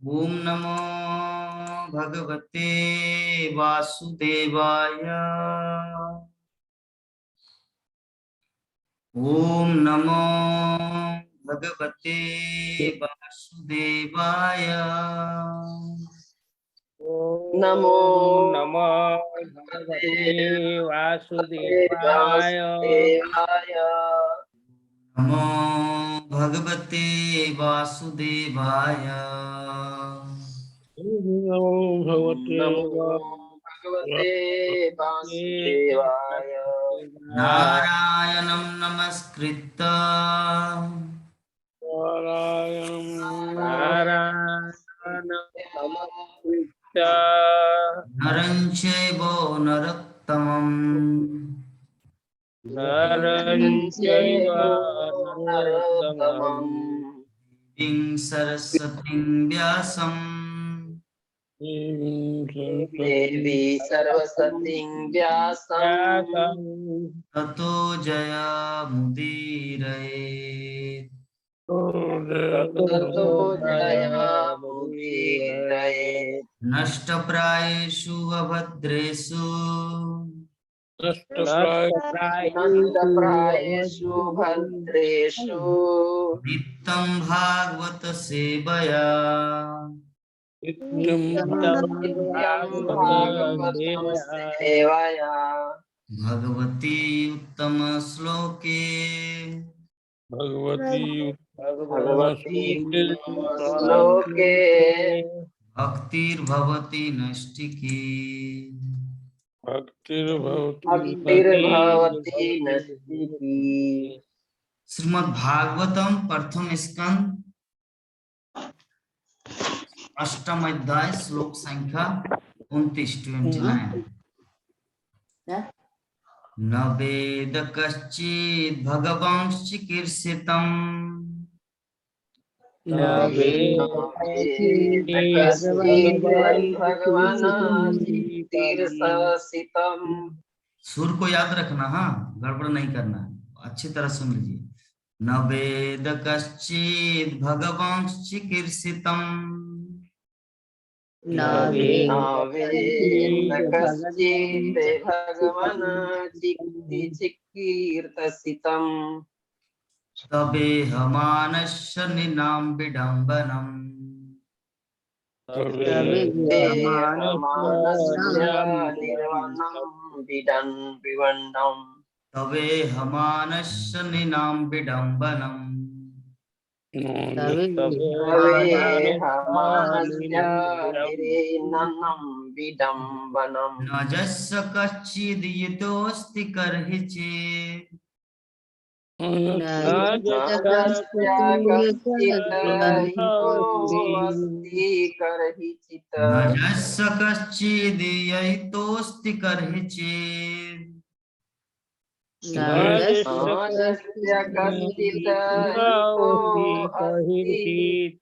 ओम नमो भगवते वासुदेवाय। ओम नमो भगवते वासुदेवाय। नमो ओम नमः भगवते भगवते वासुदेवाय। वासुदेवाय। नमो भगवते वासुदेवाय। नमो भगवते नमो भगवते वासुदेवाय। वासुदेवाय। नारायणं नमस्कृत्य नारायणं नमस्कृत्य नरं चैव नरोत्तमम् नरं चैव नरोत्तमं नरोत्तमम् देवीं सरस्वतीं व्यासं देवी सरस्वतीं व्यासं ततो जयमुदीरये। ततो जयमुदीरये। नष्टप्रायेषु अभद्रेषु नष्टप्रायेषु भद्रेषु नित्यं भागवत सेवया नित्यं भागवतं सेवया भगवती उत्तम श्लोके भगवती भगवती श्लोके भक्तिर्भवति नष्टिकी। भक्तिर्भवती नस्तिकी। श्रीमद् भागवतम प्रथम स्कंद अष्टम अध्याय श्लोक संख्या 29। न वेद कश्चित् भगवंश्च चिकीर्षितम् न वेद कश्चित् भगवान् चिकीर्षितम्। सुर को याद रखना, हाँ, गड़बड़ नहीं करना, अच्छी तरह सुन लीजिए। न वेद कश्चित् भगवंश्च चिकीर्षितम् न वेद कश्चित् भगवान् चिकीर्षितम्। तवेहमानस्य निनाम विडम्बनम् देहमानस्य निर्वाणं विवण्णम्। तवेहमानस्य निनाम विडम्बनम् देहमानस्य निर्वाणं विडम्बनम्। न जस्य कश्चिद् यतोऽस्ति कर्हि चेत् नागस्य कश्चित् हितो अस्ति कर्हिचित्। न जस्य कश्चिद् यतोऽस्ति कर्हि चेत् नागस्य कश्चित् हितो अस्ति कर्हिचित्।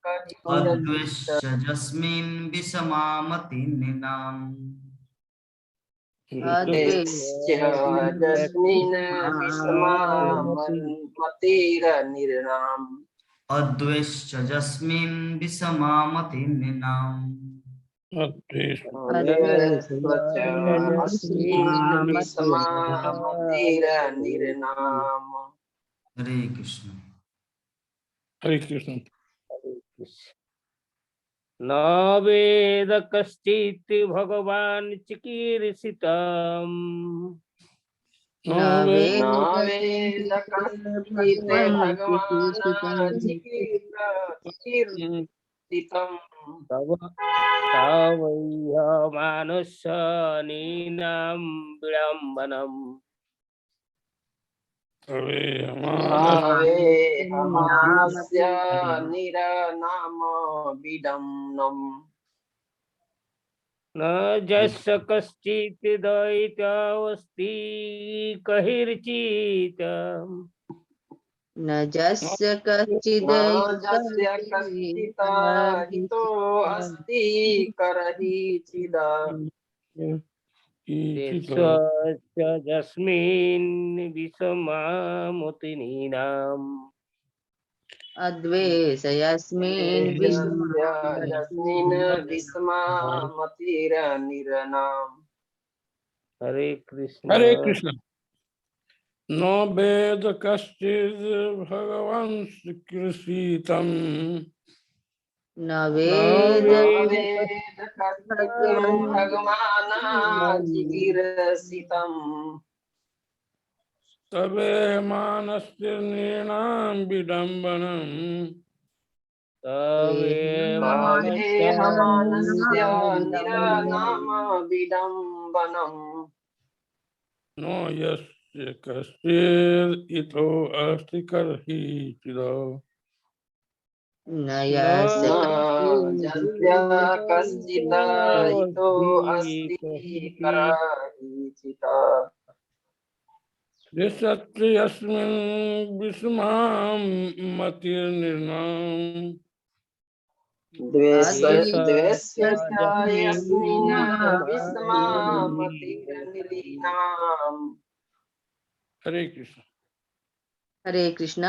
अद्वेष्य यस्मिन् विषमामतिर्निनाम् अद्वेष्य यस्मिन् विषमामतिर्निर्णाम्। अद्वेष्य यस्मिन् विषमामतिर्निनाम् अद्वेष्य अस्मिन् विषमामतिर्निर्णाम्। हरे कृष्ण। हरे कृष्ण। न वेद कश्चित् भगवान् चिकीर्षितम्। न वेद कश्चित् भगवान् चिकीर्षितम्। तवैहमानस्य नीनां विडम्बनम्। भावेहमानस्य निरनाम विडम्बनम्। न जस्य कश्चित् द्वैतावस्ति कहिर्चित्। न जस्य कश्चिद् जस्य कश्चित् हितो अस्ति कर्हिचित्। यस्मिन् विषमामतिनीनाम्। अद्वेष यस्मिन् यस्मिन् विस्मामतिरनिरनाम् हरे कृष्ण। हरे कृष्ण। न वेद कश्चिद् भगवान् कृषितम् न वेद वेद कश्चित् भगवानाचिकीर्षितम् तवे मानस्य नृणां विडम्बनम् तवेहमानस्य निरनाम विडम्बनम् नो यस्य कश्चिद् इतो अस्ति कर्हिचिदो न यस्य यस्य कश्चित् हितो अस्ति करहिचित् द्विषत्र यस्मिन् विस्मां मतिर्निर्णाम् द्वेष्य यस्मिन् विस्मामतिर्निलीनाम् हरे कृष्ण। हरे कृष्ण।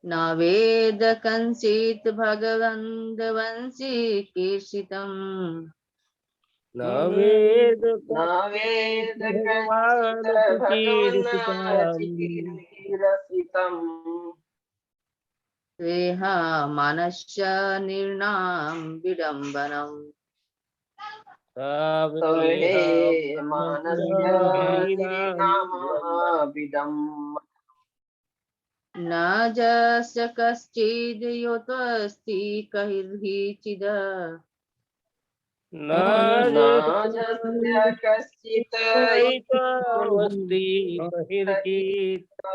न वेद कंसित भगवन्तवंशी कीर्षितम् न वेद न वेद कञ्चित् भगवान् भगवन् कीर्तितम् चिकीर्षितम् स्वेह मानस्य निर्णाम विडम्बनम् हे मानस्य निरीनाम विडम् न जस्य कश्चिद् योतस्ति कैर्हिचिद न न यस्य कश्चित् वस्ति बहिर्चित्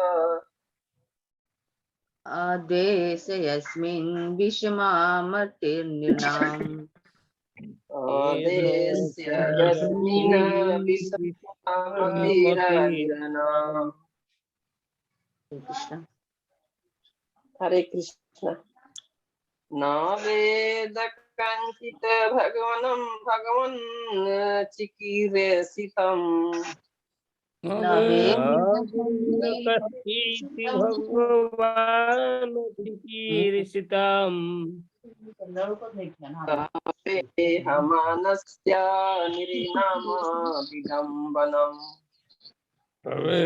अद्वेष यस्मिन् विषमामतिर्निर्णाम् देस्य यस्मिन् विस्मतिरनिरनाम् कृष्ण। हरे कृष्ण। न वेद कञ्चित् भगवन् चिकीर्षितम् न न वेद कश्चित् भगवान् चिकीर्षितम् देहमानस्य निरीनाम विडम्बनम् तवे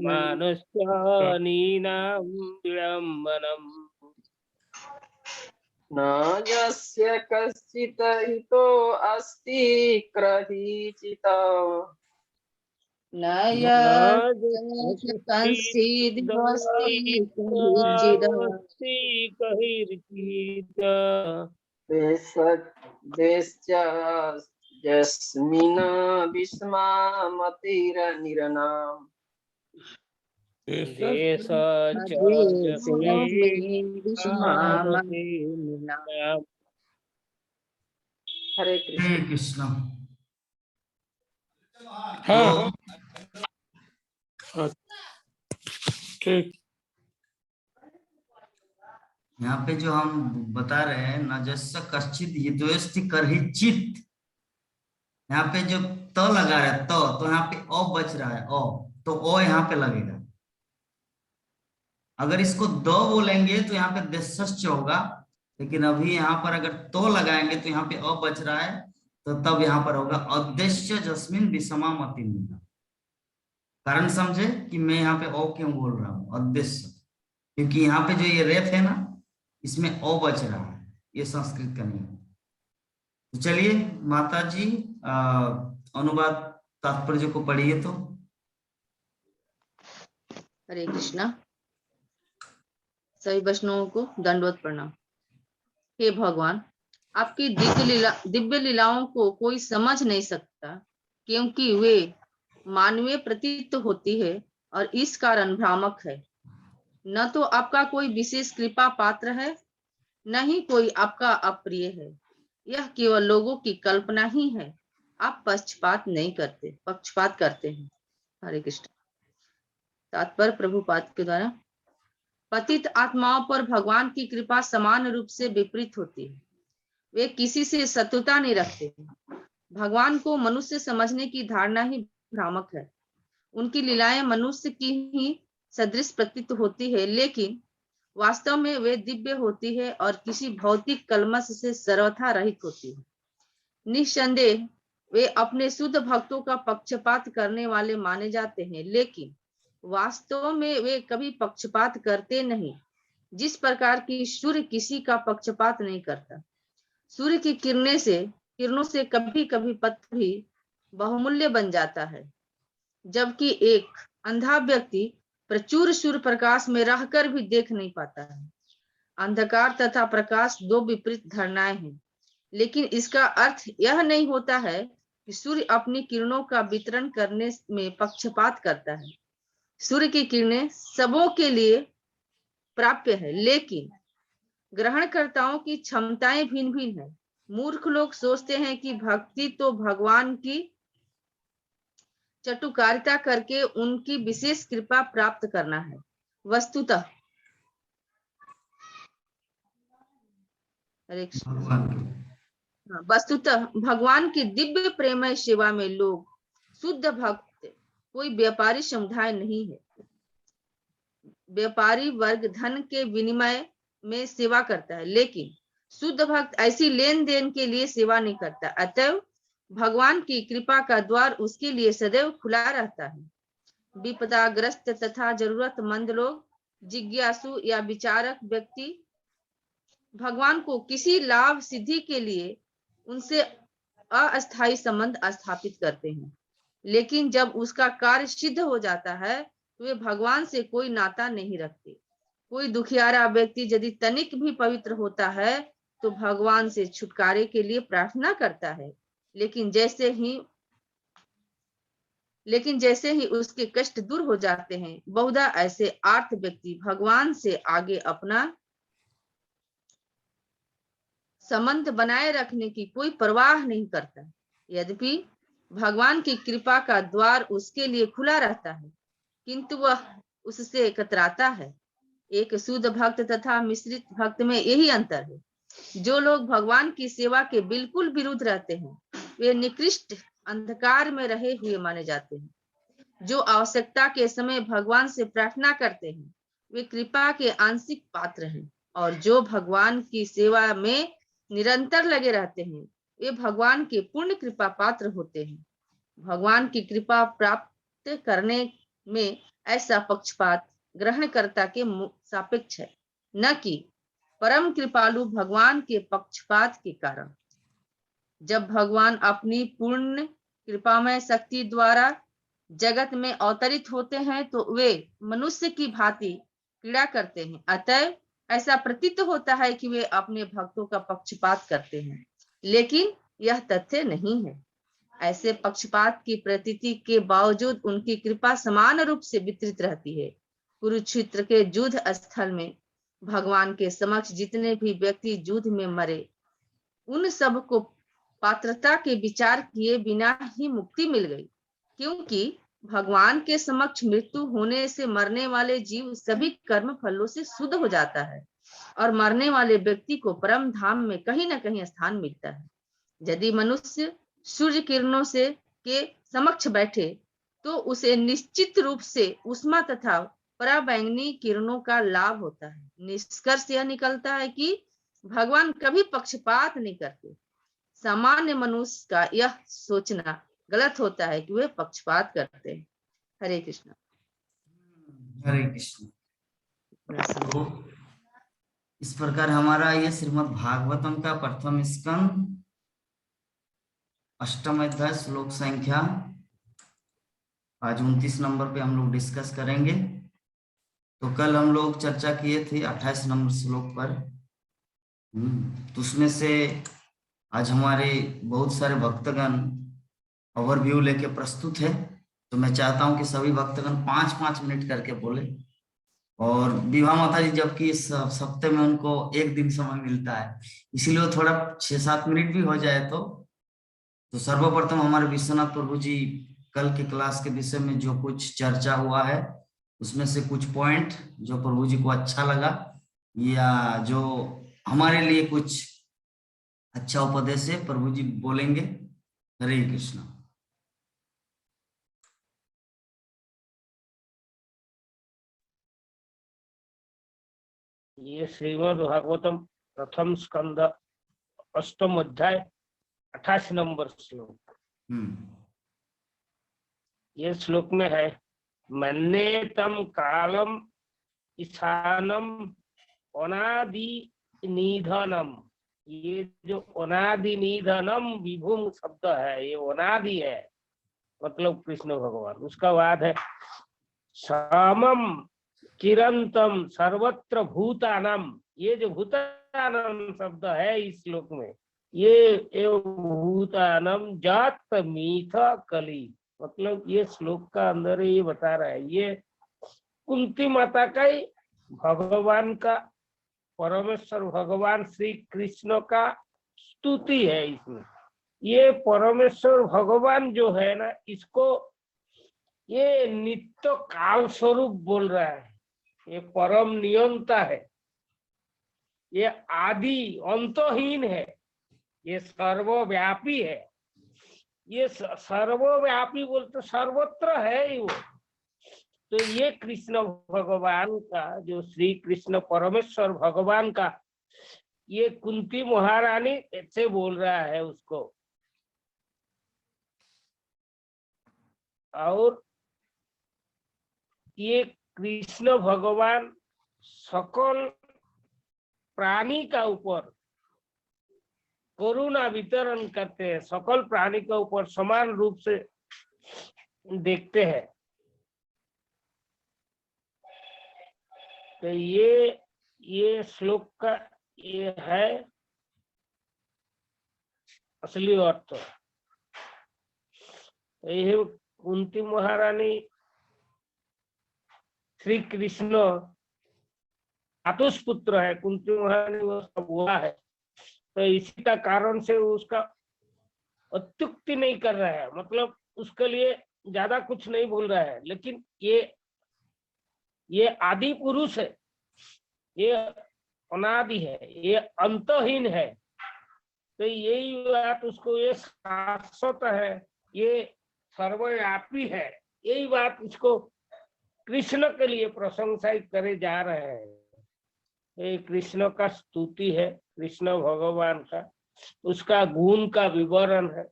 मानुष्यानीनां विडम्बनम् न यस्य कश्चित् हितो अस्ति क्रहीचित् न यस्य कंसिद् अस्ति कैर्हिचिद देश्च यस्मिन् विस्मामतिरनिरनाम् हरे कृष्ण। हरे कृष्ण। हाँ तो ठीक। यहाँ पे जो हम बता रहे हैं न जस्य कश्चित हितोस्ति करहिचित, यहाँ पे जो त लगा है तो यहाँ पे अ बच रहा है तो ओ यहाँ पे लगेगा। अगर इसको द बोलेंगे तो यहाँ पे देशस्य होगा, लेकिन अभी यहाँ पर अगर तो लगाएंगे तो यहाँ पे अ बच रहा है, तो तब यहाँ पर होगा अद्देश्य जस्मिन विषमा मति। कारण समझे कि मैं यहाँ पे ओ क्यों बोल रहा हूँ अद्देश्य, क्योंकि यहाँ पे जो ये रेफ है ना, इसमें ओ बच रहा है, ये संस्कृत का नियम। तो चलिए माता जी अनुवाद तात्पर्य को पढ़िए तो। हरे कृष्णा। सभी वैष्णवों को दंडवत प्रणाम। हे भगवान, आपकी दिव्य लीलाओं को कोई समझ नहीं सकता, क्योंकि वे मानवीय प्रतीत होती है और इस कारण भ्रामक है। न तो आपका कोई विशेष कृपा पात्र है, न ही कोई आपका अप्रिय है। यह केवल लोगों की कल्पना ही है। आप पक्षपात करते हैं। हरे कृष्ण। तात्पर्य प्रभुपाद के द्वारा, पतित आत्माओं पर भगवान की कृपा समान रूप से विपरीत होती है। वे किसी से शत्रुता नहीं रखते। भगवान को मनुष्य समझने की धारणा ही भ्रामक है। उनकी लीलाएं मनुष्य की ही सदृश प्रतीत होती है, लेकिन वास्तव में वे दिव्य होती है और किसी भौतिक कलमश से सर्वथा रहित होती है। निस्संदेह वे अपने शुद्ध भक्तों का पक्षपात करने वाले माने जाते हैं, लेकिन वास्तव में वे कभी पक्षपात करते नहीं, जिस प्रकार की सूर्य किसी का पक्षपात नहीं करता। सूर्य की किरणों से कभी कभी पत्थर भी बहुमूल्य बन जाता है, जबकि एक अंधा व्यक्ति प्रचुर सूर्य प्रकाश में रहकर भी देख नहीं पाता है। अंधकार तथा प्रकाश दो विपरीत धारणाएं हैं, लेकिन इसका अर्थ यह नहीं होता है कि सूर्य अपनी किरणों का वितरण करने में पक्षपात करता है। सूर्य की किरणें सबों के लिए प्राप्य है, लेकिन ग्रहणकर्ताओं की क्षमताएं भिन्न भिन्न है। मूर्ख लोग सोचते हैं कि भक्ति तो भगवान की चटुकारिता करके उनकी विशेष कृपा प्राप्त करना है। वस्तुतः भगवान की दिव्य प्रेमय सेवा में लोग शुद्ध भक्त कोई व्यापारी समुदाय नहीं है। व्यापारी वर्ग धन के विनिमय में सेवा करता है, लेकिन शुद्ध भक्त ऐसी लेन देन के लिए सेवा नहीं करता। अतएव भगवान की कृपा का द्वार उसके लिए सदैव खुला रहता है। विपदाग्रस्त तथा जरूरतमंद लोग, जिज्ञासु या विचारक व्यक्ति भगवान को किसी लाभ सिद्धि के लिए उनसे अस्थायी संबंध स्थापित करते हैं, लेकिन जब उसका कार्य सिद्ध हो जाता है तो वे भगवान से कोई नाता नहीं रखते। कोई दुखियारा व्यक्ति यदि तनिक भी पवित्र होता है तो भगवान से छुटकारे के लिए प्रार्थना करता है, लेकिन जैसे ही उसके कष्ट दूर हो जाते हैं, बहुधा ऐसे आर्त व्यक्ति भगवान से आगे अपना संबंध बनाए रखने की कोई परवाह नहीं करता। यद्यपि भगवान की कृपा का द्वार उसके लिए खुला रहता है, किंतु वह उससे कतराता है। एक शुद्ध भक्त तथा मिश्रित भक्त में यही अंतर है। जो लोग भगवान की सेवा के बिल्कुल विरुद्ध रहते हैं, वे निकृष्ट अंधकार में रहे हुए माने जाते हैं। जो आवश्यकता के समय भगवान से प्रार्थना करते हैं, वे कृपा के आंशिक पात्र हैं, और जो भगवान की सेवा में निरंतर लगे रहते हैं, वे भगवान के पूर्ण कृपा पात्र होते हैं। भगवान की कृपा प्राप्त करने में ऐसा पक्षपात ग्रहणकर्ता के सापेक्ष है, न कि परम कृपालु भगवान के पक्षपात के कारण। जब भगवान अपनी पूर्ण कृपामय शक्ति द्वारा जगत में अवतरित होते हैं तो वे मनुष्य की भांति क्रीड़ा करते हैं। अतः ऐसा प्रतीत होता है कि वे अपने भक्तों का पक्षपात करते हैं, लेकिन यह तथ्य नहीं है। ऐसे पक्षपात की प्रतीति के बावजूद उनकी कृपा समान रूप से वितरित रहती है। कुरुक्षेत्र के युद्ध स्थल में भगवान के समक्ष जितने भी व्यक्ति युद्ध में मरे, उन सब को पात्रता के विचार किए बिना ही मुक्ति मिल गई, क्योंकि भगवान के समक्ष मृत्यु होने से मरने वाले जीव सभी कर्म फलों से शुद्ध हो जाता है और मरने वाले व्यक्ति को परम धाम में कहीं न कहीं स्थान मिलता है। यदि मनुष्य सूर्य किरणों से के समक्ष बैठे तो उसे निश्चित रूप से उष्मा तथा पराबैंगनी किरणों का लाभ होता है। निष्कर्ष यह निकलता है कि भगवान कभी पक्षपात नहीं करते। सामान्य मनुष्य का यह सोचना गलत होता है कि वे पक्षपात करते हैं। हरे कृष्ण। हरे कृष्ण। तो इस प्रकार हमारा ये श्रीमद् भागवतम का प्रथम स्कंद 8वां अध्याय श्लोक संख्या आज 29 नंबर पे हम लोग डिस्कस करेंगे। तो कल हम लोग चर्चा किए थे 28 नंबर श्लोक पर। तो उसमें से आज हमारे बहुत सारे भक्तगण ओवरव्यू लेके प्रस्तुत है। तो मैं चाहता हूं कि सभी भक्तगण 5-5 मिनट करके बोले। और विभा माता जी जबकि इस हफ्ते में उनको एक दिन समय मिलता है, इसीलिए वो थोड़ा 6-7 मिनट भी हो जाए। तो सर्वप्रथम हमारे विश्वनाथ प्रभु जी कल के क्लास के विषय में जो कुछ चर्चा हुआ है उसमें से कुछ पॉइंट जो प्रभु जी को अच्छा लगा या जो हमारे लिए कुछ अच्छा उपदेश है, प्रभु जी बोलेंगे। हरे कृष्ण। ये श्रीमद् भागवतम प्रथम स्कंद 8वां अध्याय 88 नंबर श्लोक। ये श्लोक में है, मन्येतम कालम ईशानम अनादि निधनम। ये जो अनादि निधनम विभुम शब्द है, ये अनादि है, मतलब कृष्ण भगवान। उसका वाद है समम चिरंतम सर्वत्र भूतानम। ये जो भूतानम शब्द है इस श्लोक में, ये भूतानम जात मीठ कली, मतलब ये श्लोक का अंदर ये बता रहा है, ये कुंती माता का ही भगवान का, परमेश्वर भगवान श्री कृष्ण का स्तुति है इसमें। ये परमेश्वर भगवान जो है ना, इसको ये नित्य काल स्वरूप बोल रहा है। ये परम नियंता है, ये आदि अंतहीन है, ये सर्वव्यापी है। ये सर्वव्यापी बोलते सर्वत्र है ही वो। तो ये कृष्ण भगवान का, जो श्री कृष्ण परमेश्वर भगवान का, ये कुंती महारानी ऐसे बोल रहा है उसको। और ये कृष्ण भगवान सकल प्राणी का ऊपर करुणा वितरण करते हैं, सकल प्राणी के ऊपर समान रूप से देखते हैं। तो ये श्लोक का ये है असली अर्थ। ये कुंती महारानी श्री कृष्ण पुत्र है, कुंती महारानी वो सब हुआ है। तो इसी का कारण से उसका अत्युक्ति नहीं कर रहा है, मतलब उसके लिए ज्यादा कुछ नहीं बोल रहा है। लेकिन ये आदि पुरुष है, ये अनादि है, ये अंतहीन है। तो यही बात उसको, ये शाश्वत है, ये सर्वव्यापी है, यही बात उसको कृष्ण के लिए प्रशंसा करे जा रहे हैं। ये कृष्ण का स्तुति है, कृष्ण भगवान का, उसका गुण का विवरण है।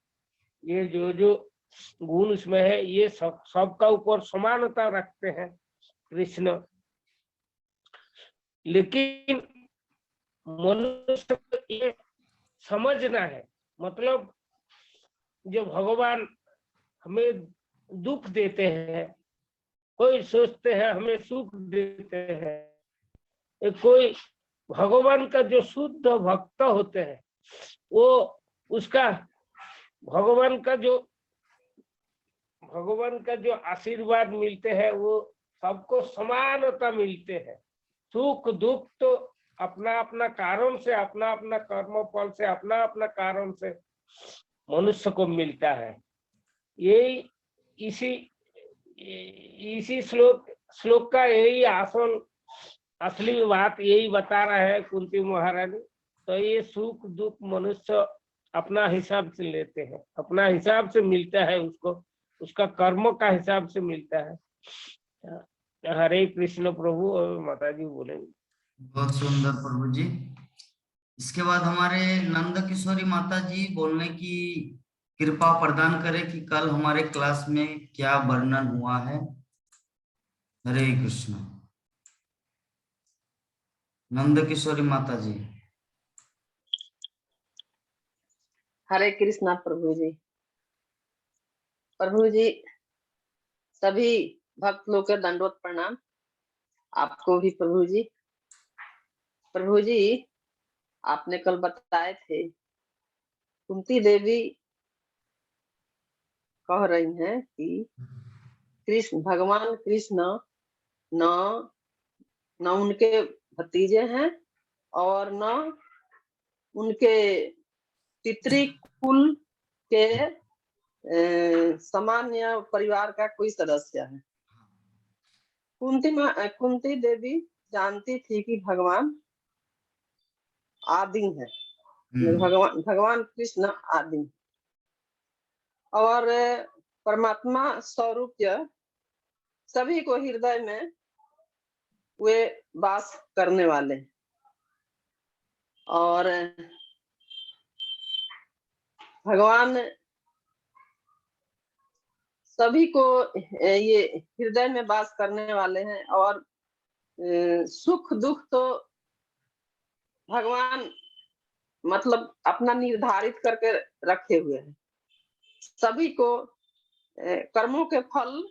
ये जो गुण उसमें है, ये सबका ऊपर समानता रखते हैं कृष्ण। लेकिन मनुष्य को ये समझना है, मतलब जो भगवान हमें दुख देते हैं, कोई सोचते हैं हमें सुख देते हैं, कोई भगवान का जो शुद्ध भक्त होते हैं, वो उसका भगवान का जो आशीर्वाद मिलते हैं, वो सबको समानता मिलते हैं। सुख दुख तो अपना अपना कारण से, अपना अपना कर्म फल से, अपना अपना कारण से मनुष्य को मिलता है। यही इसी श्लोक का यही असली बात यही बता रहा है कुंती महारानी। तो ये सुख दुख मनुष्य अपना हिसाब से लेते हैं, अपना हिसाब से मिलता है उसको, उसका कर्म का हिसाब से मिलता है। हरे कृष्ण प्रभु। और माता जी बोलेंगे। बहुत सुंदर प्रभु जी। इसके बाद हमारे नंद किशोरी माता जी बोलने की कृपा प्रदान करें कि कल हमारे क्लास में क्या वर्णन हुआ है। हरे कृष्ण। नंद किशोरी माता जी। हरे कृष्णा प्रभु जी। प्रभु जी, सभी भक्त लोग के दंडवत प्रणाम। आपको भी प्रभु जी। प्रभु जी, आपने कल बताए थे कुंती देवी कह रही हैं कि भगवान कृष्ण न उनके भतीजे हैं और न उनके पितृकुल के सामान्य परिवार का कोई सदस्य है। कुंती देवी जानती थी कि भगवान आदि है, भगवान कृष्ण आदि और परमात्मा स्वरूप सभी को हृदय में वे वास करने वाले। और भगवान सभी को ये हृदय में वास करने वाले हैं, और सुख दुख तो भगवान मतलब अपना निर्धारित करके रखे हुए हैं। सभी को कर्मों के फल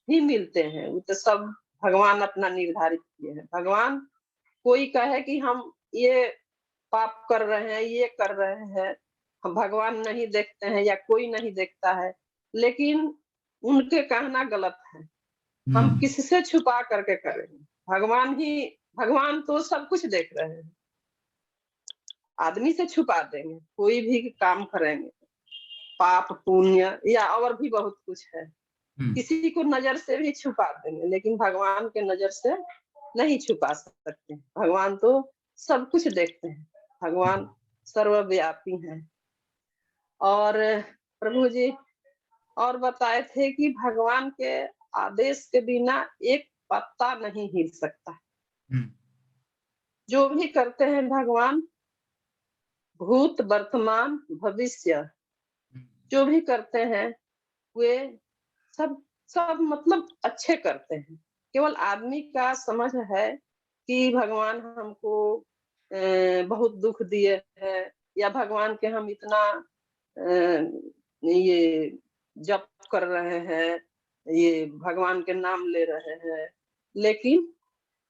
ही मिलते हैं, वो तो सब भगवान अपना निर्धारित किए हैं। भगवान कोई कहे कि हम ये पाप कर रहे हैं, ये कर रहे हैं, हम भगवान नहीं देखते हैं या कोई नहीं देखता है, लेकिन उनके कहना गलत है। हम किससे छुपा करके करेंगे? भगवान तो सब कुछ देख रहे हैं। आदमी से छुपा देंगे, कोई भी काम करेंगे, पाप पुण्य या और भी बहुत कुछ है, किसी को नजर से भी छुपा देंगे, लेकिन भगवान के नजर से नहीं छुपा सकते। भगवान तो सब कुछ देखते हैं, भगवान सर्वव्यापी हैं। और प्रभु जी और बताए थे कि भगवान के आदेश के बिना एक पत्ता नहीं हिल सकता। जो भी करते हैं भगवान, भूत वर्तमान भविष्य जो भी करते हैं वे सब मतलब अच्छे करते हैं। केवल आदमी का समझ है कि भगवान हमको बहुत दुख दिए है, या भगवान के हम इतना ये जप कर रहे हैं, ये भगवान के नाम ले रहे हैं, लेकिन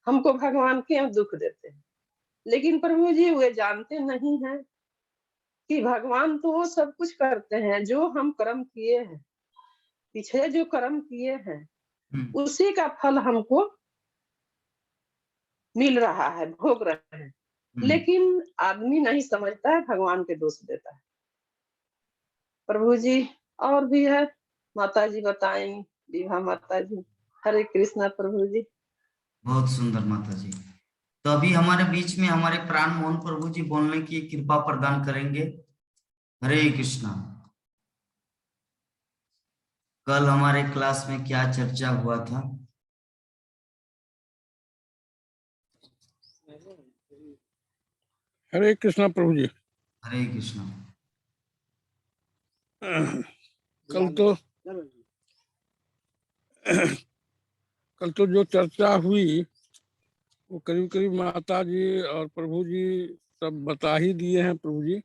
हमको भगवान क्यों दुख देते हैं? लेकिन प्रभु जी वे जानते नहीं हैं कि भगवान तो वो सब कुछ करते हैं। जो हम कर्म किए हैं, पिछले जो कर्म किए हैं, उसी का फल हमको मिल रहा है, भोग रहे हैं। लेकिन आदमी नहीं समझता है, भगवान के दोष देता है। प्रभु जी और भी है, माता जी बताएंगी, विभा माता जी। हरे कृष्णा प्रभु जी। बहुत सुंदर माता जी। तो अभी हमारे बीच में हमारे प्राण मोहन प्रभु जी बोलने की कृपा प्रदान करेंगे। हरे कृष्णा। कल हमारे क्लास में क्या चर्चा हुआ था? हरे कृष्णा प्रभु जी। हरे कृष्णा। कल तो जो चर्चा हुई वो करीब करीब माता जी और प्रभु जी सब बता ही दिए हैं प्रभु जी।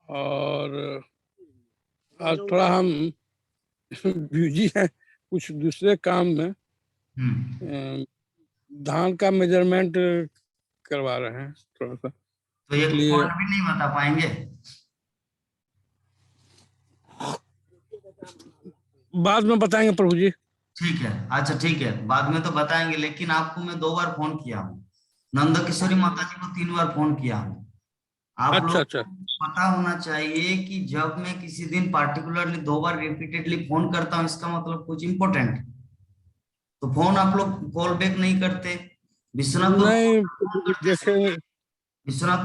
और आज थोड़ा हम बिजी हैं कुछ दूसरे काम में। धान का मेजरमेंट करवा रहे हैं थोड़ा सा, तो एक पॉइंट भी नहीं बता पाएंगे? बाद में बताएंगे प्रभु जी। ठीक है, अच्छा ठीक है, बाद में तो बताएंगे, लेकिन आपको मैं 2 बार फोन किया हूँ, नंद किशोरी माता जी को 3 बार फोन किया हूँ। आप लोग अच्छा। पता होना चाहिए कि जब मैं किसी दिन पार्टिकुलरली 2 बार रिपीटेडली फोन करता हूँ, इसका मतलब कुछ इंपॉर्टेंट, तो फोन आप लोग कॉल बैक नहीं करते। विश्वनाथ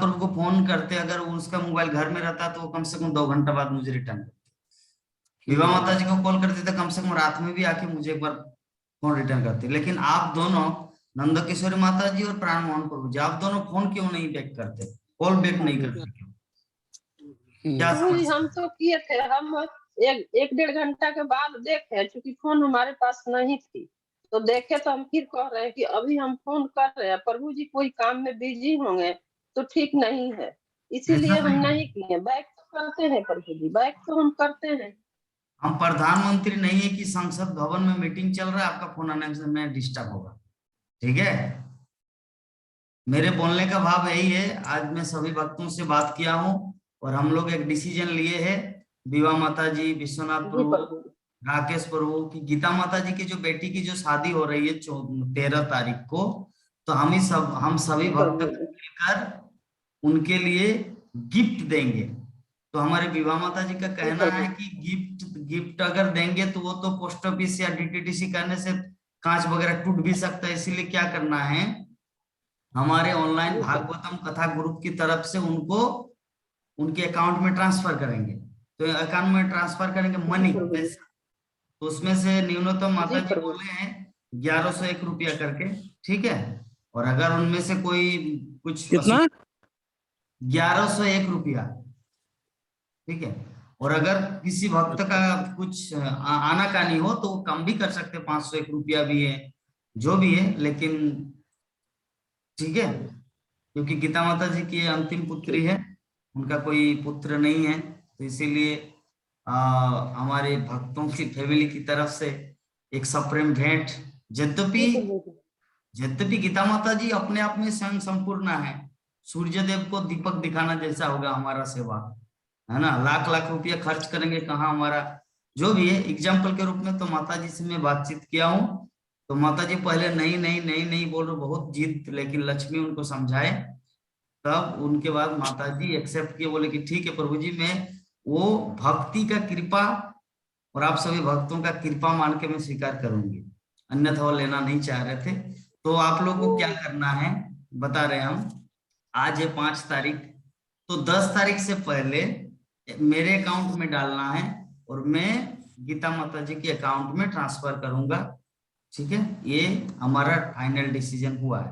प्रभु को फोन करते, अगर उसका मोबाइल घर में रहता तो वो कम से कम 2 घंटा बाद मुझे रिटर्न करते। विभा माता जी को कॉल करते थे, कम से कम रात में भी आके मुझे एक बार फोन रिटर्न करते। लेकिन आप दोनों, नंद किशोरी माता जी और प्राण मोहन प्रभु जी, आप दोनों फोन क्यों नहीं बैक करते, कॉल बैक नहीं करते क्यों? हम तो किए थे, हम एक 1.5 घंटा के बाद देखे, क्योंकि फोन हमारे पास नहीं थी, तो देखे तो हम फिर कह रहे हैं कि अभी हम फोन कर रहे हैं, प्रभु जी कोई काम में बिजी होंगे तो ठीक नहीं है, इसीलिए हम नहीं किए। बैक तो करते हैं प्रभु जी, बैक तो हम करते हैं। हम प्रधानमंत्री नहीं है कि संसद भवन में मीटिंग चल रहा है, आपका फोन आने से मैं डिस्टर्ब होगा। ठीक है, मेरे बोलने का भाव यही है। आज मैं सभी भक्तों से बात किया हूँ और हम लोग एक डिसीजन लिए है, विभा माता जी, विश्वनाथ प्रभु, राकेश प्रभु की, गीता माता जी की जो बेटी की जो शादी हो रही है 13 तारीख को, तो हम सभी भक्त मिलकर उनके लिए गिफ्ट देंगे। तो हमारे विभा माता जी का कहना है कि गिफ्ट अगर देंगे तो वो तो पोस्ट ऑफिस या डीटीडीसी करने से कांच वगैरह टूट भी सकता है, इसीलिए क्या करना है, हमारे ऑनलाइन भागवतम कथा ग्रुप की तरफ से उनको उनके अकाउंट में ट्रांसफर करेंगे। तो अकाउंट में ट्रांसफर करेंगे मनी, तो उसमें से न्यूनतम माता जी बोले हैं 1101 रुपया करके, ठीक है। और अगर उनमें से कोई कुछ कितना 1101 रुपया, ठीक है। और अगर किसी भक्त का कुछ आनाकानी हो तो वो कम भी कर सकते, 501 रुपया भी है, जो भी है, लेकिन ठीक है, क्योंकि गीता माता जी की अंतिम पुत्री है, उनका कोई पुत्र नहीं है, तो इसीलिए हमारे भक्तों की फैमिली की तरफ से एक सप्रेम भेंट। यद्यपि यद्यपि गीता माता जी अपने आप में स्वयं संपूर्ण है, सूर्य देव को दीपक दिखाना जैसा होगा हमारा सेवा, है ना। लाख लाख रुपया खर्च करेंगे कहाँ हमारा, जो भी है। एग्जाम्पल के रूप में तो माता जी से मैं बातचीत किया हूँ, तो माता जी पहले नहीं नहीं नहीं नहीं बोल रहे, बहुत जिद, लेकिन लक्ष्मी उनको समझाए, तब उनके बाद माता जी एक्सेप्ट किए, बोले कि ठीक है प्रभु जी, मैं वो भक्ति का कृपा और आप सभी भक्तों का कृपा मान के मैं स्वीकार करूंगी, अन्यथा वो लेना नहीं चाह रहे थे। तो आप लोगों को क्या करना है बता रहे हैं हम। आज है 5 तारीख, तो 10 तारीख से पहले मेरे अकाउंट में डालना है और मैं गीता माता जी के अकाउंट में ट्रांसफर करूंगा, ठीक है। ये हमारा फाइनल डिसीजन हुआ है,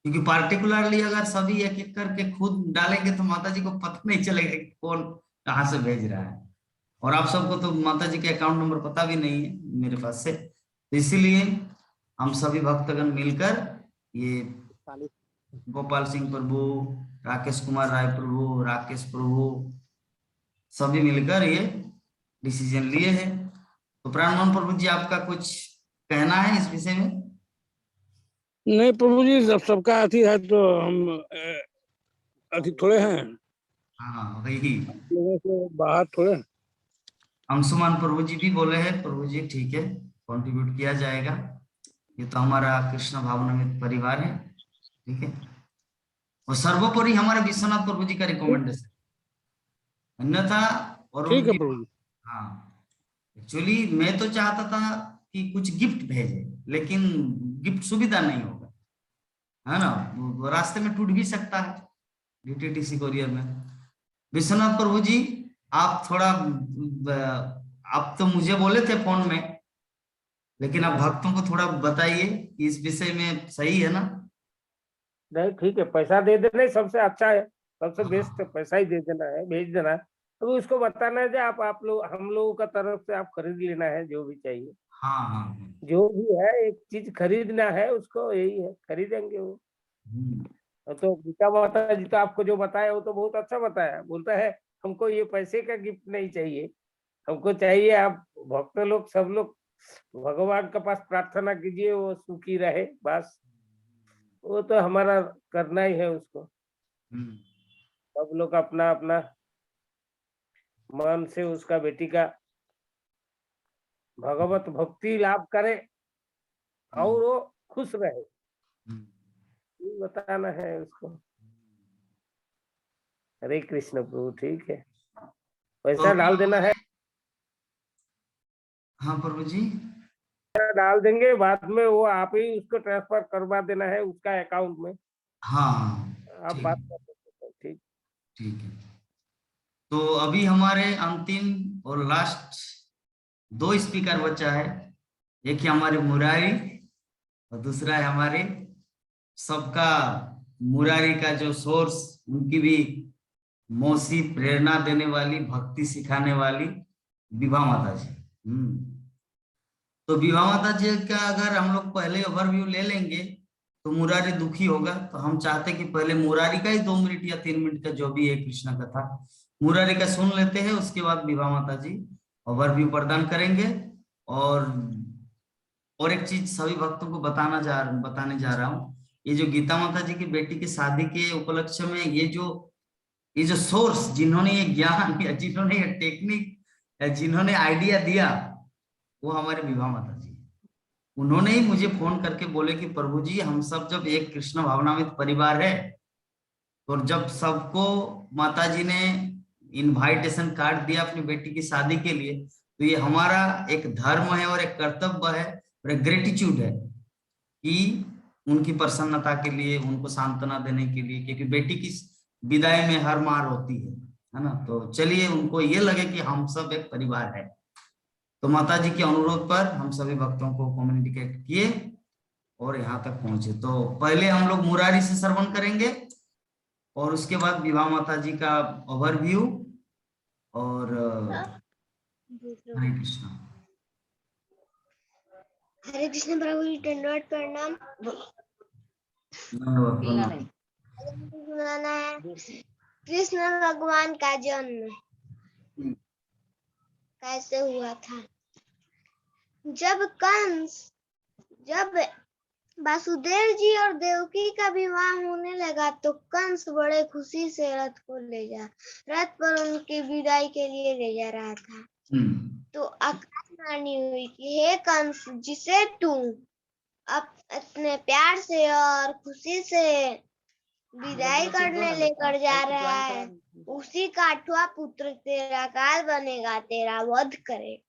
क्योंकि पार्टिकुलरली अगर सभी एक एक करके खुद डालेंगे तो माता जी को पता नहीं चलेगा कि कौन कहाँ से भेज रहा है, और आप सबको तो माता जी के अकाउंट नंबर पता भी नहीं है मेरे पास से, तो इसीलिए हम सभी भक्तगण मिलकर ये गोपाल सिंह प्रभु, राकेश कुमार राय प्रभु, राकेश प्रभु, सभी मिलकर ये डिसीजन लिए हैं। तो प्राणमोहन प्रभु जी, आपका कुछ कहना है इस विषय में? नहीं प्रभु जी, जब सबका अति है तो हम अति थोड़े हैं, हाँ वही, लोगों से बाहर थोड़े हैं। अंशुमान प्रभु जी भी बोले हैं, प्रभु जी ठीक है, कंट्रीब्यूट किया जाएगा, ये तो हमारा कृष्ण भावनामृत परिवार है, ठीक है। और सर्वोपरि हमारे विश्वनाथ प्रभु जी का रिकमेंडेशन, अन्यथा और ठीक है उनकी, प्रभु जी। हाँ एक्चुअली मैं तो चाहता था कि कुछ गिफ्ट भेजे, लेकिन गिफ्ट सुविधा नहीं होगा, है ना, वो रास्ते में टूट भी सकता है डीटीडीसी कोरियर में। विश्वनाथ प्रभु जी, आप थोड़ा, आप तो मुझे बोले थे फोन में, लेकिन आप भक्तों को थोड़ा बताइए कि इस विषय में सही है ना? नहीं ठीक है, पैसा दे देना ही सबसे अच्छा है, सबसे बेस्ट पैसा ही दे देना है, भेज देना है। तो उसको बताना है कि आप लोग, हम लोगों का तरफ से आप खरीद लेना है जो भी चाहिए, हाँ हाँ, जो भी है एक चीज खरीदना है उसको, यही है, खरीदेंगे वो। तो गीता माता जी तो आपको जो बताया वो तो बहुत अच्छा बताया, बोलता है हमको ये पैसे का गिफ्ट नहीं चाहिए, हमको चाहिए आप भक्त लोग सब लोग भगवान के पास प्रार्थना कीजिए, वो सुखी रहे, बस वो तो हमारा करना ही है उसको। सब लोग अपना अपना मन से उसका बेटी का भगवत भक्ति लाभ करे और वो खुश रहे, ये बताना है उसको। हरे कृष्ण प्रभु, ठीक है, पैसा डाल देना है। हाँ प्रभु जी, डाल देंगे, बाद में वो आप ही उसको ट्रांसफर करवा देना है उसका अकाउंट में, हाँ आप ठीक, बात कर सकते हैं, ठीक। ठीक है। तो अभी हमारे अंतिम और लास्ट 2 स्पीकर बचा है, एक है हमारे मुरारी और दूसरा है हमारे सबका मुरारी का जो सोर्स, उनकी भी मौसी, प्रेरणा देने वाली, भक्ति सिखाने वाली विभा माता जी। तो विभा माता जी का अगर हम लोग पहले ओवरव्यू ले लेंगे तो मुरारी दुखी होगा, तो हम चाहते कि पहले मुरारी का ही 2 मिनट या 3 मिनट का जो भी है कृष्ण कथा मुरारी का सुन लेते हैं, उसके बाद विभा माता जी ओवरव्यू प्रदान करेंगे। और एक चीज सभी भक्तों को बताने जा रहा हूँ, ये जो गीता माता जी की बेटी की शादी के उपलक्ष्य में ये जो सोर्स, जिन्होंने ये ज्ञान या जिन्होंने ये टेक्निक या जिन्होंने आइडिया दिया, वो हमारे विभा माता जी। उन्होंने ही मुझे फोन करके बोले कि प्रभु जी, हम सब जब एक कृष्ण भावनामृत परिवार है, और जब सबको माता जी ने इनवाइटेशन कार्ड दिया अपनी बेटी की शादी के लिए, तो ये हमारा एक धर्म है और एक कर्तव्य है और एक ग्रेटिट्यूड है कि उनकी प्रसन्नता के लिए, उनको सांत्वना देने के लिए, क्योंकि बेटी की विदाई में हर मार होती है ना। तो चलिए, उनको ये लगे कि हम सब एक परिवार है, तो माता जी के अनुरोध पर हम सभी भक्तों को कम्युनिकेट किए और यहाँ तक पहुंचे। तो पहले हम लोग मुरारी से श्रवण करेंगे और उसके बाद विभा माता जी का ओवरव्यू और हरे कृष्णा। हरे कृष्ण प्रभु जी, दंडवत प्रणाम। धन्यवाद, प्रणाम। सुनाना है कृष्ण भगवान का जन्म कैसे हुआ था। जब वासुदेव जी और देवकी का विवाह होने लगा तो कंस बड़े खुशी से रथ पर उनकी विदाई के लिए ले जा रहा था। तो आकाशवाणी हुई कि हे कंस, जिसे तू अपने प्यार से और खुशी से विदाई करने लेकर जा रहा है, उसी का 8वां पुत्र तेरा काल बनेगा, तेरा वध करे।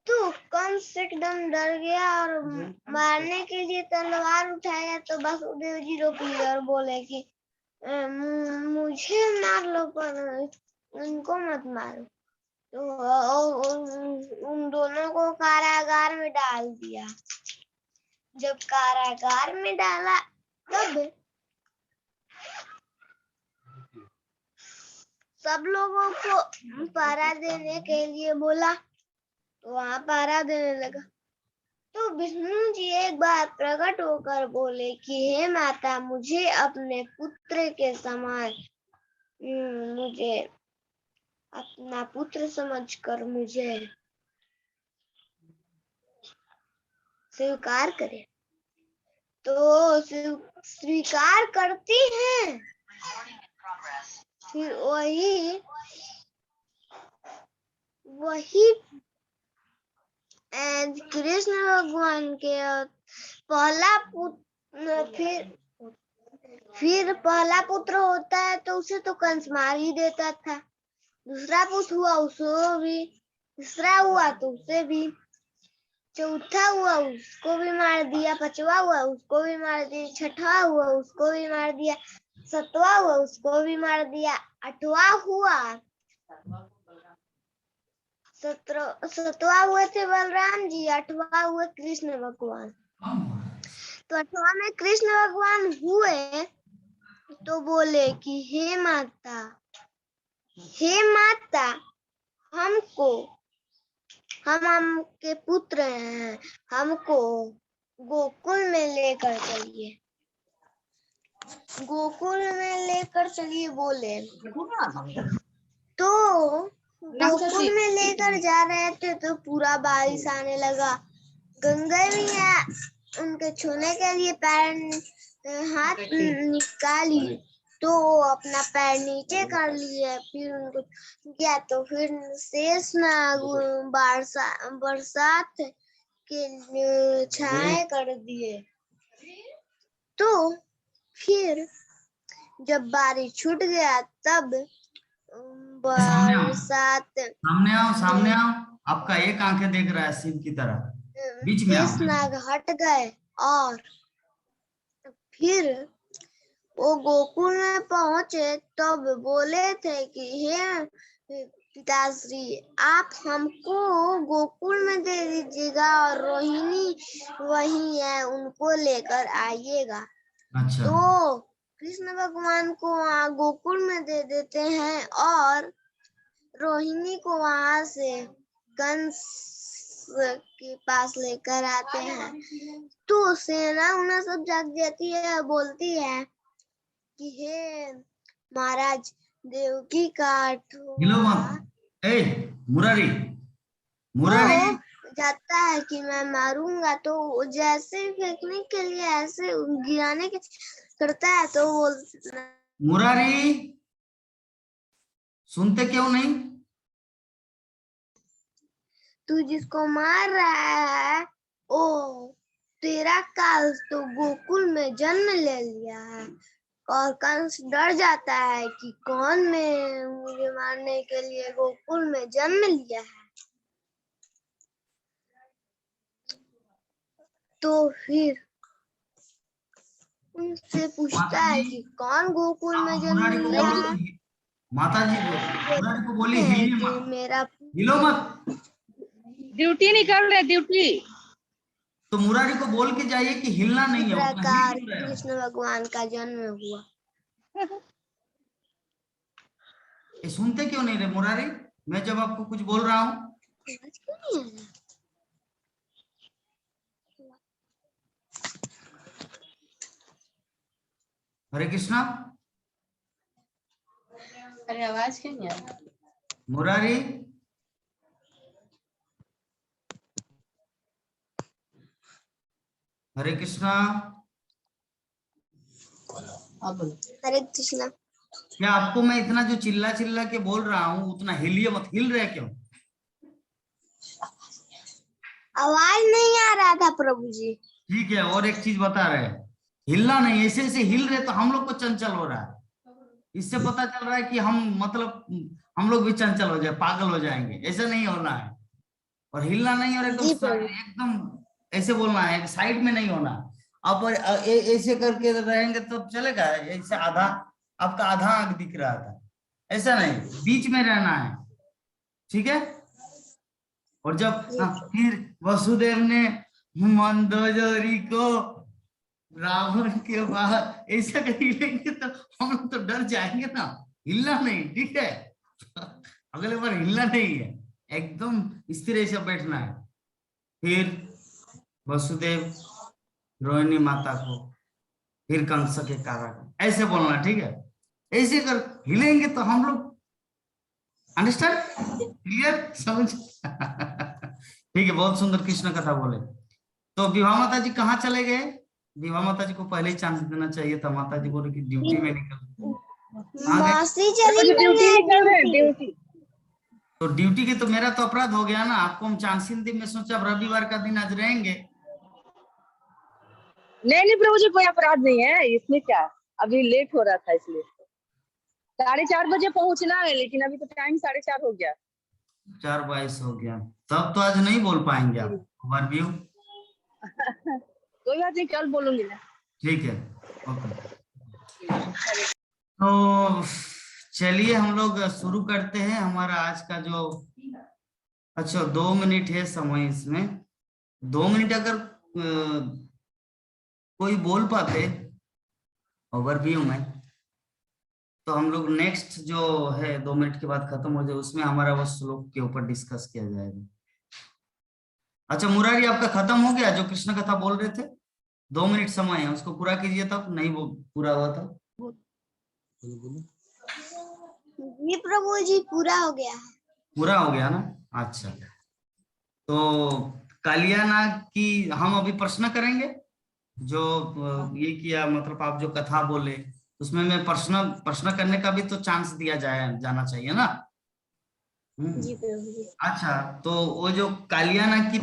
तो कंस एकदम डर गया और मारने के लिए तलवार उठाया तो वासुदेव जी रोक लिए और बोले कि मुझे मार लो पर उनको मत मारो। तो उन दोनों को कारागार में डाल दिया। जब कारागार में डाला तब सब लोगों को पहरा देने के लिए बोला, तो वहां पहरा देने लगा। तो विष्णु जी एक बार प्रकट होकर बोले कि हे माता, मुझे अपने पुत्र के समान मुझे अपना पुत्र समझकर मुझे स्वीकार करे। तो स्वीकार करती हैं। फिर वही कृष्ण भगवान के पहला पुत्र फिर पहला पुत्र होता है तो उसे तो कंस मार ही देता था। दूसरा पुत्र हुआ उसको भी, तीसरा हुआ तो उसे भी, चौथा हुआ उसको भी मार दिया, 5वां हुआ उसको भी मार दिया, 6वां हुआ उसको भी मार दिया, 7वां हुआ उसको भी मार दिया, 8वां हुआ 7वां हुए थे बलराम जी, 8वां हुए कृष्ण भगवान। तो 8वां में कृष्ण भगवान हुए तो बोले कि हे माता, हम आपके पुत्र हैं, हमको गोकुल में लेकर चलिए। गोकुल में लेकर चलिए बोले। तो गोकुल में लेकर जा रहे थे तो पूरा बारिश आने लगा। गंगा मैया उनके छूने के लिए हाथ निकाली तो अपना पैर नीचे कर लिए, फिर उनको किया तो फिर शेषनाग बरसात के छाए कर दिए। तो फिर जब बारिश छूट गया तब बरसात सामने आओ। आपका एक आंखें देख रहा है शिव की तरह, बीच में आओ। शेषनाग हट गए और फिर वो गोकुल में पहुंचे तब बोले थे कि हे पिताश्री, आप हमको गोकुल में दे दीजिएगा और रोहिणी वही है, उनको लेकर आइएगा। अच्छा। तो कृष्ण भगवान को वहाँ गोकुल में दे देते हैं और रोहिणी को वहां से कंस के पास लेकर आते हैं। तो सेना उन्हें सब जाग जाती है, बोलती है कि हे महाराज, देवकी का मुरारी जाता है कि मैं मारूंगा, तो जैसे फेंकने के लिए ऐसे गिराने के करता है तो मुरारी सुनते क्यों नहीं? तू जिसको मार रहा है ओ तेरा काल तो गोकुल में जन्म ले लिया है। और कंस डर जाता है कि कौन ने मुझे मारने के लिए गोकुल में जन्म लिया है। तो फिर उनसे पूछता है कि कौन गोकुल में जन्म लिया है। माता जी मुरारी को बोली हिलो मत। ड्यूटी निकल रहे, ड्यूटी। तो मुरारी को बोल के जाइए कि हिलना नहीं है, उतना प्रकार हिल क्यों रहे हो? कृष्ण भगवान का जन्म हुआ। ये सुनते क्यों नहीं रहे मुरारी, मैं जब आपको कुछ बोल रहा हूँ? समझ क्यों नहीं आ रहा? हरे कृष्णा। अरे आवाज क्यों नहीं आ रहा? मुरारी, हरे कृष्णा। अब बोलो। हरे कृष्णा। क्या आपको मैं इतना जो चिल्ला चिल्ला के बोल रहा हूँ उतना हिलिए मत, हिल रहे क्यों? आवाज नहीं आ रहा था प्रभु जी। ठीक है, और एक चीज बता रहे हैं, हिलना नहीं, ऐसे ऐसे हिल रहे तो हम लोग को चंचल हो रहा है। इससे पता चल रहा है कि हम मतलब हम लोग भी चंचल हो जाए, पागल हो जाएंगे, ऐसा नहीं होना है। और हिलना नहीं, और जी प्रभु। एकदम ऐसे बोलना है, साइड में नहीं होना। अब ऐसे करके रहेंगे तो चलेगा? ऐसे आधा, आपका आधा आंख दिख रहा था, ऐसा नहीं, बीच में रहना है, ठीक है? और जब फिर वसुदेव ने मंदोदरी को रावण के बाद ऐसा करेंगे तो हम लोग तो डर जाएंगे ना। हिलना नहीं, ठीक है? अगले बार हिलना नहीं है, एकदम स्थिर ऐसे बैठना है। फिर वसुदेव रोहिणी माता को, फिर कंस के कारागार, ऐसे बोलना, ठीक है? ऐसे कर हिलेंगे तो हम लोग, अंडरस्टैंड, क्लियर, समझ? ठीक है, बहुत सुंदर कृष्ण कथा बोले। तो विभा माता जी कहाँ चले गए? विभा माता जी को पहले ही चांस देना चाहिए था, माता जी बोले कि ड्यूटी में निकल। कहाँ गए? मौसी चली गई है ड्यूटी। तो ड्यूटी की तो मेरा तो अपराध हो गया ना, आपको हम चांस ही नहीं दी। मैं सोचा अब रविवार का दिन आज रहेंगे। नहीं प्रभु जी, कोई अपराध नहीं है इसमें, क्या अभी लेट हो रहा था इसलिए। 4:30 बजे पहुंचना है, लेकिन अभी तो टाइम 4:30 हो गया। 4:22 हो गया, तब तो आज नहीं बोल पाएंगे आप ओवरव्यू। कोई बात नहीं, कल बोलूंगी ना। ठीक है, ओके। तो चलिए हम लोग शुरू करते हैं हमारा आज का जो, अच्छा 2 मिनट है समय इसमें। 2 मिनट अगर कोई बोल पाते ओवरव्यू में, तो हम लोग नेक्स्ट जो है 2 मिनट के बाद खत्म हो जाए, उसमें हमारा वो श्लोक के ऊपर डिस्कस किया जाएगा। अच्छा मुरारी, आपका खत्म हो गया जो कृष्ण कथा बोल रहे थे? 2 मिनट समय है, उसको पूरा कीजिए। तब नहीं वो पूरा हुआ था? जी प्रभु जी, पूरा हो गया है। पूरा हो गया ना? अच्छा, तो कालिया नाग की हम अभी प्रश्न करेंगे। जो ये किया, मतलब आप जो कथा बोले उसमें मैं प्रश्न करने का भी तो चांस दिया जाना चाहिए ना। जी प्रभु जी। अच्छा, तो वो जो कालियाना की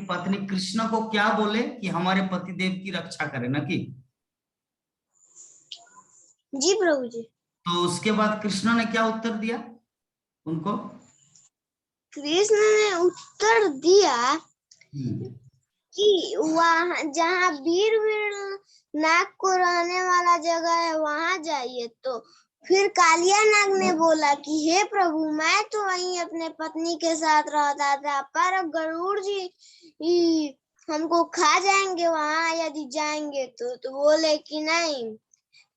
पत्नी कृष्ण को क्या बोले कि हमारे पतिदेव की रक्षा करे ना कि? जी प्रभु जी। तो उसके बाद कृष्ण ने क्या उत्तर दिया उनको? कृष्ण ने उत्तर दिया कि वहाँ जहाँ वीर नाग को रहने वाला जगह है वहां जाइए। तो फिर कालिया नाग ने बोला कि हे प्रभु, मैं तो वहीं अपने पत्नी के साथ रहता था, पर गरुड़ जी हमको खा जाएंगे वहां यदि जाएंगे तो बोले कि नहीं,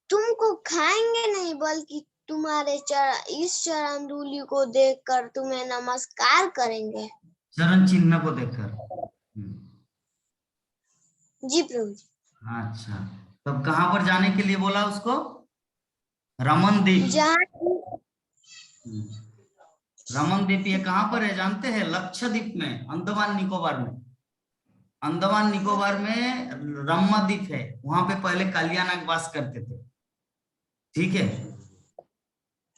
तुमको खाएंगे नहीं, बल्कि तुम्हारे इस चरण धूलि को देखकर तुम्हें नमस्कार करेंगे। चरण चिन्ह को देखकर। जी प्रभु जी। अच्छा, तब कहाँ पर जाने के लिए बोला उसको? रमन द्वीप। रमन द्वीप ये कहाँ पर है जानते हैं? लक्षद्वीप में, अंडमान निकोबार में। अंडमान निकोबार में रम्मा द्वीप है, वहां पे पहले कालिया नाग वास करते थे, ठीक है?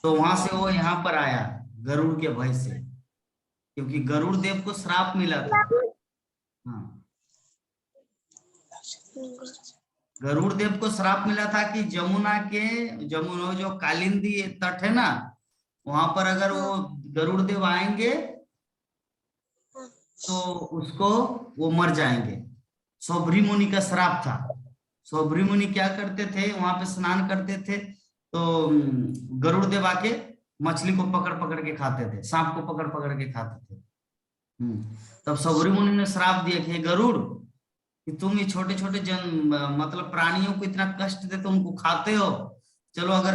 तो वहां से वो यहाँ पर आया गरुड़ के भय से, क्योंकि गरुड़ देव को श्राप मिला था। हाँ, गरुड़ देव को श्राप मिला था कि जमुना जो कालिंदी तट है ना, वहां पर अगर वो गरुड़ देव आएंगे तो उसको वो मर जाएंगे। सौभरी मुनि का श्राप था। सौभरी मुनि क्या करते थे, वहां पे स्नान करते थे, तो गरुड़ देव आके मछली को पकड़ पकड़ के खाते थे, सांप को पकड़ पकड़ के खाते थे। तब सौरी मुनि ने श्राप दिया कि हे गरुड़, कि तुम ये छोटे छोटे मतलब प्राणियों को इतना कष्ट देते, उनको खाते हो, चलो अगर